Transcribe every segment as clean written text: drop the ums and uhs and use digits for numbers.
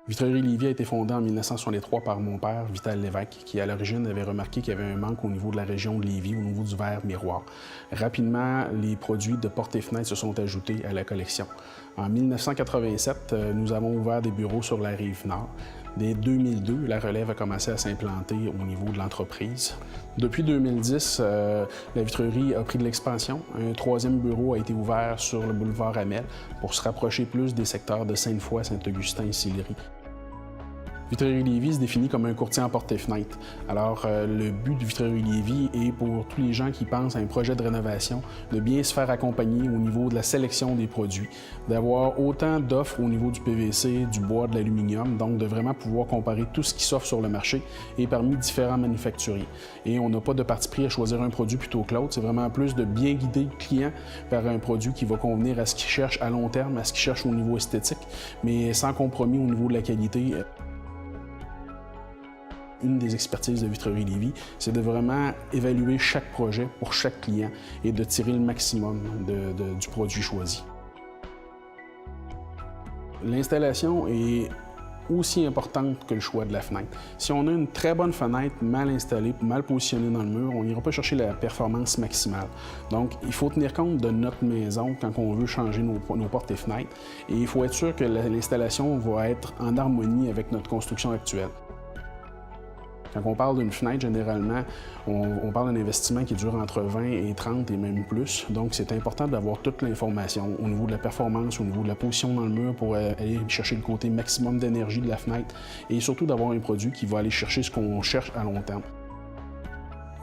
Vitrerie Lévis a été fondée en 1963 par mon père, Vital Lévesque, qui à l'origine avait remarqué qu'il y avait un manque au niveau de la région de Lévis, au niveau du verre miroir. Rapidement, les produits de portes et fenêtres se sont ajoutés à la collection. En 1987, nous avons ouvert des bureaux sur la Rive-Nord. Dès 2002, la relève a commencé à s'implanter au niveau de l'entreprise. Depuis 2010, la vitrerie a pris de l'expansion. Un troisième bureau a été ouvert sur le boulevard Amel pour se rapprocher plus des secteurs de Sainte-Foy, Saint-Augustin et Sillery. Vitrerie Lévis se définit comme un courtier en portes et fenêtres. Alors, le but de Vitrerie Lévis est pour tous les gens qui pensent à un projet de rénovation, de bien se faire accompagner au niveau de la sélection des produits, d'avoir autant d'offres au niveau du PVC, du bois, de l'aluminium, donc de vraiment pouvoir comparer tout ce qui s'offre sur le marché et parmi différents manufacturiers. Et on n'a pas de parti pris à choisir un produit plutôt que l'autre, c'est vraiment plus de bien guider le client vers un produit qui va convenir à ce qu'il cherche à long terme, à ce qu'il cherche au niveau esthétique, mais sans compromis au niveau de la qualité. Une des expertises de Vitrerie Lévis, c'est de vraiment évaluer chaque projet pour chaque client et de tirer le maximum du produit choisi. L'installation est aussi importante que le choix de la fenêtre. Si on a une très bonne fenêtre mal installée, mal positionnée dans le mur, on n'ira pas chercher la performance maximale. Donc, il faut tenir compte de notre maison quand on veut changer nos portes et fenêtres. Et il faut être sûr que l'installation va être en harmonie avec notre construction actuelle. Quand on parle d'une fenêtre, généralement, on parle d'un investissement qui dure entre 20 et 30 et même plus. Donc, c'est important d'avoir toute l'information au niveau de la performance, au niveau de la position dans le mur pour aller chercher le côté maximum d'énergie de la fenêtre et surtout d'avoir un produit qui va aller chercher ce qu'on cherche à long terme.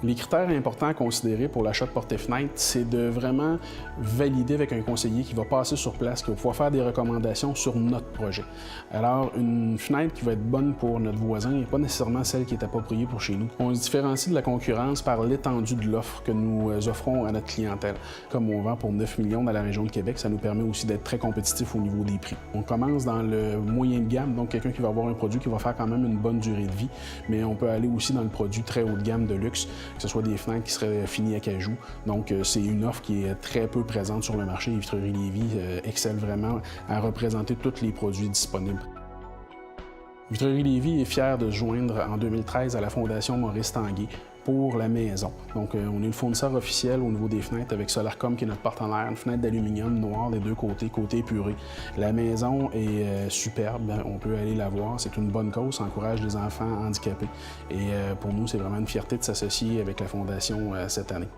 Les critères importants à considérer pour l'achat de portes et fenêtres, c'est de vraiment valider avec un conseiller qui va passer sur place, qui va pouvoir faire des recommandations sur notre projet. Alors, une fenêtre qui va être bonne pour notre voisin n'est pas nécessairement celle qui est appropriée pour chez nous. On se différencie de la concurrence par l'étendue de l'offre que nous offrons à notre clientèle. Comme on vend pour 9 millions dans la région de Québec, ça nous permet aussi d'être très compétitif au niveau des prix. On commence dans le moyen de gamme, donc quelqu'un qui va avoir un produit qui va faire quand même une bonne durée de vie, mais on peut aller aussi dans le produit très haut de gamme de luxe, que ce soit des fenêtres qui seraient finies à cajou. Donc, c'est une offre qui est très peu présente sur le marché. Et Vitrerie Lévis excelle vraiment à représenter tous les produits disponibles. Vitrerie Lévis est fière de se joindre en 2013 à la Fondation Maurice Tanguay pour la maison. Donc, on est le fournisseur officiel au niveau des fenêtres avec Solarcom qui est notre partenaire, une fenêtre d'aluminium noire des deux côtés, côté épuré. La maison est superbe, on peut aller la voir, c'est une bonne cause, ça encourage les enfants handicapés. Et pour nous, c'est vraiment une fierté de s'associer avec la Fondation cette année.